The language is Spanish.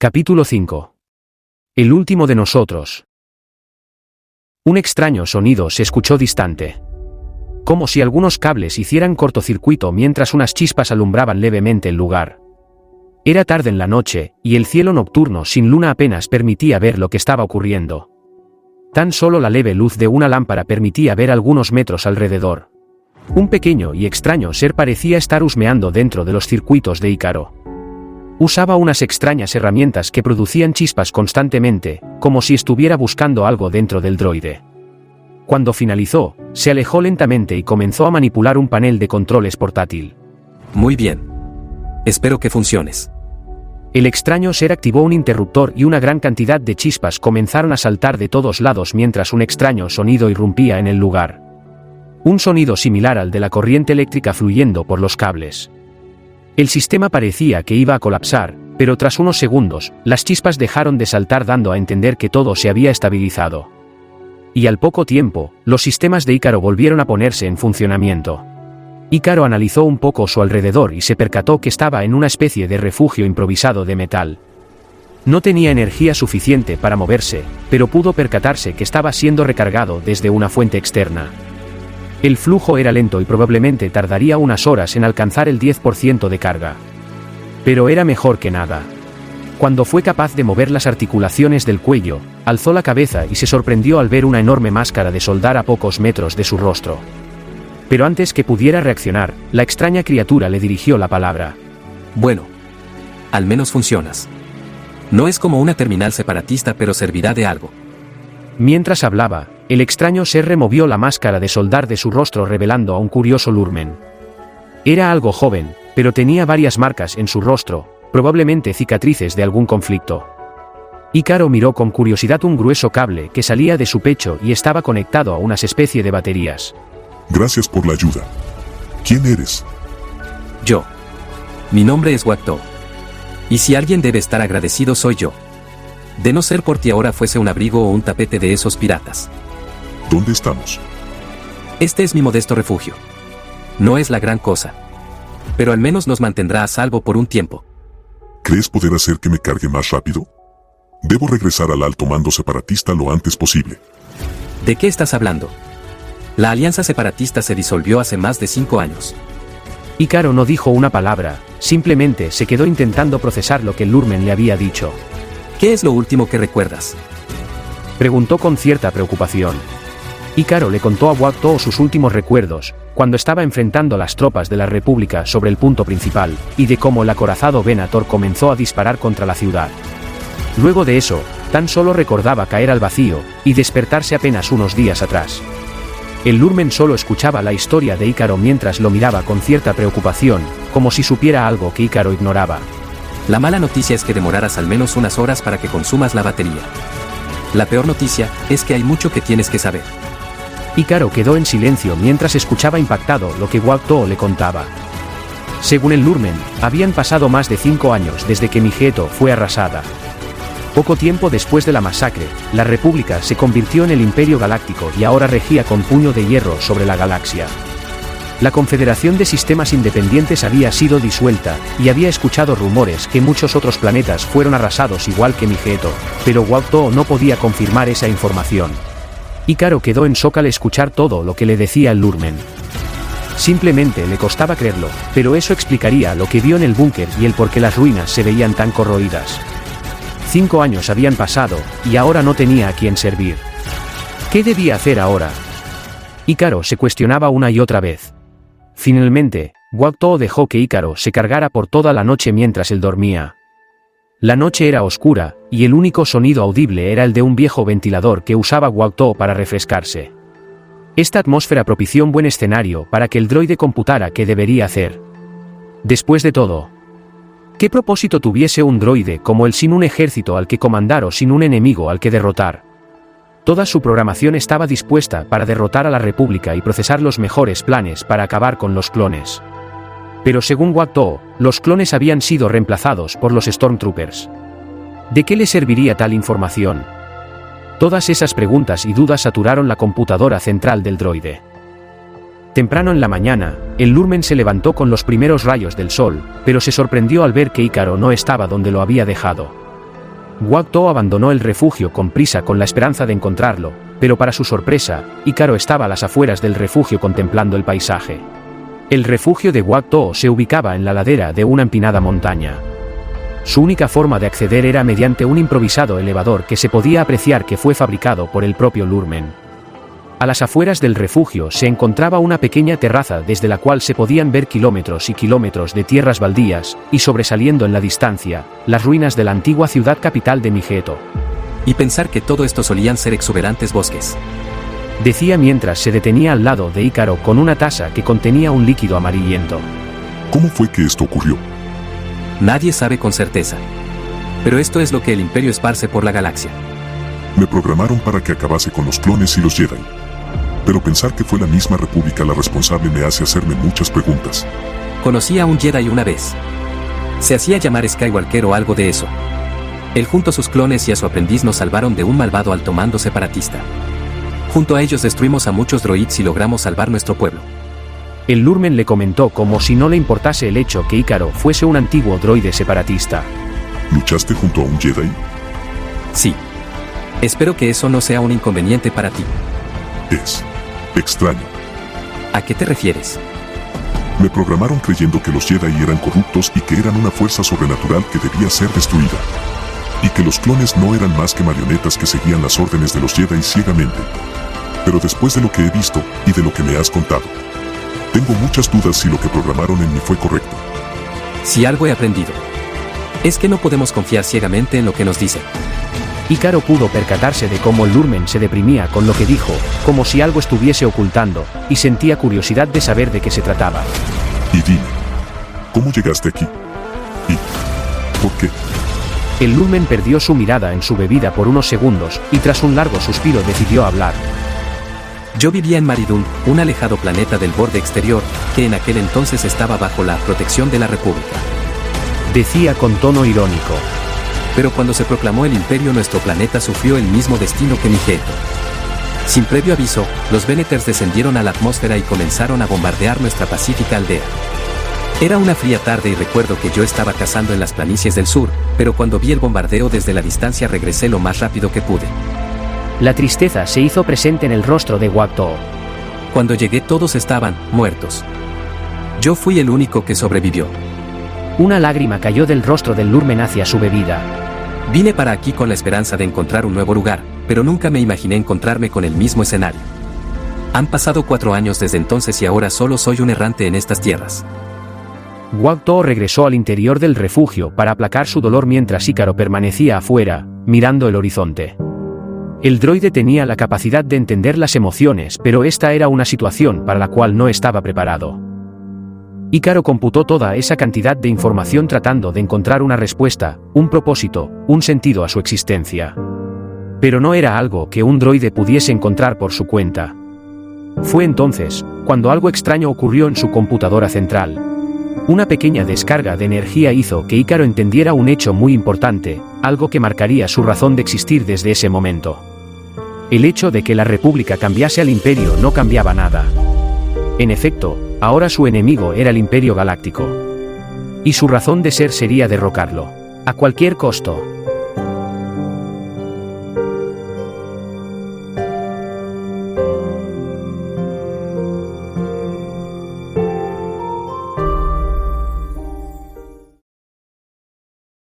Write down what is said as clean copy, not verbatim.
Capítulo 5. El último de nosotros. Un extraño sonido se escuchó distante. Como si algunos cables hicieran cortocircuito mientras unas chispas alumbraban levemente el lugar. Era tarde en la noche, y el cielo nocturno sin luna apenas permitía ver lo que estaba ocurriendo. Tan solo la leve luz de una lámpara permitía ver algunos metros alrededor. Un pequeño y extraño ser parecía estar husmeando dentro de los circuitos de Ícaro. Usaba unas extrañas herramientas que producían chispas constantemente, como si estuviera buscando algo dentro del droide. Cuando finalizó, se alejó lentamente y comenzó a manipular un panel de controles portátil. Muy bien. Espero que funciones. El extraño ser activó un interruptor y una gran cantidad de chispas comenzaron a saltar de todos lados mientras un extraño sonido irrumpía en el lugar. Un sonido similar al de la corriente eléctrica fluyendo por los cables. El sistema parecía que iba a colapsar, pero tras unos segundos, las chispas dejaron de saltar dando a entender que todo se había estabilizado. Y al poco tiempo, los sistemas de Ícaro volvieron a ponerse en funcionamiento. Ícaro analizó un poco su alrededor y se percató que estaba en una especie de refugio improvisado de metal. No tenía energía suficiente para moverse, pero pudo percatarse que estaba siendo recargado desde una fuente externa. El flujo era lento y probablemente tardaría unas horas en alcanzar el 10% de carga. Pero era mejor que nada. Cuando fue capaz de mover las articulaciones del cuello, alzó la cabeza y se sorprendió al ver una enorme máscara de soldar a pocos metros de su rostro. Pero antes que pudiera reaccionar, la extraña criatura le dirigió la palabra. Bueno. Al menos funcionas. No es como una terminal separatista, pero servirá de algo. Mientras hablaba, el extraño ser removió la máscara de soldar de su rostro revelando a un curioso Lurmen. Era algo joven, pero tenía varias marcas en su rostro, probablemente cicatrices de algún conflicto. Ícaro miró con curiosidad un grueso cable que salía de su pecho y estaba conectado a unas especie de baterías. Gracias por la ayuda. ¿Quién eres? Yo. Mi nombre es Wakto. Y si alguien debe estar agradecido soy yo. De no ser por ti ahora fuese un abrigo o un tapete de esos piratas. ¿Dónde estamos? Este es mi modesto refugio. No es la gran cosa. Pero al menos nos mantendrá a salvo por un tiempo. ¿Crees poder hacer que me cargue más rápido? Debo regresar al alto mando separatista lo antes posible. ¿De qué estás hablando? La alianza separatista se disolvió hace más de 5 años. Ícaro no dijo una palabra, simplemente se quedó intentando procesar lo que el Lurmen le había dicho. ¿Qué es lo último que recuerdas? Preguntó con cierta preocupación. Ícaro le contó a Wakto sus últimos recuerdos, cuando estaba enfrentando a las tropas de la República sobre el punto principal, y de cómo el acorazado Venator comenzó a disparar contra la ciudad. Luego de eso, tan solo recordaba caer al vacío, y despertarse apenas unos días atrás. El Lurmen solo escuchaba la historia de Ícaro mientras lo miraba con cierta preocupación, como si supiera algo que Ícaro ignoraba. La mala noticia es que demorarás al menos unas horas para que consumas la batería. La peor noticia es que hay mucho que tienes que saber. Ícaro quedó en silencio mientras escuchaba impactado lo que Wakto le contaba. Según el Lurmen, habían pasado más de 5 años desde que Migeto fue arrasada. Poco tiempo después de la masacre, la República se convirtió en el Imperio Galáctico y ahora regía con puño de hierro sobre la galaxia. La Confederación de Sistemas Independientes había sido disuelta, y había escuchado rumores que muchos otros planetas fueron arrasados igual que Migeto, pero Wakto no podía confirmar esa información. Ícaro quedó en shock al escuchar todo lo que le decía el Lurmen. Simplemente le costaba creerlo, pero eso explicaría lo que vio en el búnker y el por qué las ruinas se veían tan corroídas. 5 años habían pasado, y ahora no tenía a quién servir. ¿Qué debía hacer ahora? Ícaro se cuestionaba una y otra vez. Finalmente, Wakto dejó que Ícaro se cargara por toda la noche mientras él dormía. La noche era oscura, y el único sonido audible era el de un viejo ventilador que usaba Wakto para refrescarse. Esta atmósfera propició un buen escenario para que el droide computara qué debería hacer. Después de todo, ¿qué propósito tuviese un droide como él sin un ejército al que comandar o sin un enemigo al que derrotar? Toda su programación estaba dispuesta para derrotar a la República y procesar los mejores planes para acabar con los clones. Pero según Wakto, los clones habían sido reemplazados por los Stormtroopers. ¿De qué le serviría tal información? Todas esas preguntas y dudas saturaron la computadora central del droide. Temprano en la mañana, el Lurmen se levantó con los primeros rayos del sol, pero se sorprendió al ver que Ícaro no estaba donde lo había dejado. Guangzhou abandonó el refugio con prisa con la esperanza de encontrarlo, pero para su sorpresa, Ícaro estaba a las afueras del refugio contemplando el paisaje. El refugio de Guangzhou se ubicaba en la ladera de una empinada montaña. Su única forma de acceder era mediante un improvisado elevador que se podía apreciar que fue fabricado por el propio Lurmen. A las afueras del refugio se encontraba una pequeña terraza desde la cual se podían ver kilómetros y kilómetros de tierras baldías, y sobresaliendo en la distancia, las ruinas de la antigua ciudad capital de Migeto. Y pensar que todo esto solían ser exuberantes bosques. Decía mientras se detenía al lado de Ícaro con una taza que contenía un líquido amarillento. ¿Cómo fue que esto ocurrió? Nadie sabe con certeza. Pero esto es lo que el Imperio esparce por la galaxia. Me programaron para que acabase con los clones y los Jedi. Pero pensar que fue la misma República la responsable me hace hacerme muchas preguntas. Conocí a un Jedi una vez. Se hacía llamar Skywalker o algo de eso. Él junto a sus clones y a su aprendiz nos salvaron de un malvado alto mando separatista. Junto a ellos destruimos a muchos droids y logramos salvar nuestro pueblo. El Lurmen le comentó como si no le importase el hecho que Ícaro fuese un antiguo droide separatista. ¿Luchaste junto a un Jedi? Sí. Espero que eso no sea un inconveniente para ti. Es extraño. ¿A qué te refieres? Me programaron creyendo que los Jedi eran corruptos y que eran una fuerza sobrenatural que debía ser destruida. Y que los clones no eran más que marionetas que seguían las órdenes de los Jedi ciegamente. Pero después de lo que he visto y de lo que me has contado, tengo muchas dudas si lo que programaron en mí fue correcto. Si algo he aprendido, es que no podemos confiar ciegamente en lo que nos dicen. Ícaro pudo percatarse de cómo el Lurmen se deprimía con lo que dijo, como si algo estuviese ocultando, y sentía curiosidad de saber de qué se trataba. Y dime, ¿cómo llegaste aquí? ¿Y por qué? El Lurmen perdió su mirada en su bebida por unos segundos, y tras un largo suspiro decidió hablar. Yo vivía en Maridun, un alejado planeta del borde exterior, que en aquel entonces estaba bajo la protección de la República. Decía con tono irónico. Pero cuando se proclamó el Imperio, nuestro planeta sufrió el mismo destino que Migeto. Sin previo aviso, los Beneters descendieron a la atmósfera y comenzaron a bombardear nuestra pacífica aldea. Era una fría tarde y recuerdo que yo estaba cazando en las planicies del sur, pero cuando vi el bombardeo desde la distancia regresé lo más rápido que pude. La tristeza se hizo presente en el rostro de Guangzhou. Cuando llegué todos estaban muertos. Yo fui el único que sobrevivió. Una lágrima cayó del rostro del Lurmen hacia su bebida. Vine para aquí con la esperanza de encontrar un nuevo lugar, pero nunca me imaginé encontrarme con el mismo escenario. Han pasado 4 años desde entonces y ahora solo soy un errante en estas tierras. Guangzhou regresó al interior del refugio para aplacar su dolor mientras Ícaro permanecía afuera, mirando el horizonte. El droide tenía la capacidad de entender las emociones, pero esta era una situación para la cual no estaba preparado. Ícaro computó toda esa cantidad de información tratando de encontrar una respuesta, un propósito, un sentido a su existencia. Pero no era algo que un droide pudiese encontrar por su cuenta. Fue entonces, cuando algo extraño ocurrió en su computadora central. Una pequeña descarga de energía hizo que Ícaro entendiera un hecho muy importante, algo que marcaría su razón de existir desde ese momento. El hecho de que la República cambiase al Imperio no cambiaba nada. En efecto, ahora su enemigo era el Imperio Galáctico. Y su razón de ser sería derrocarlo. A cualquier costo.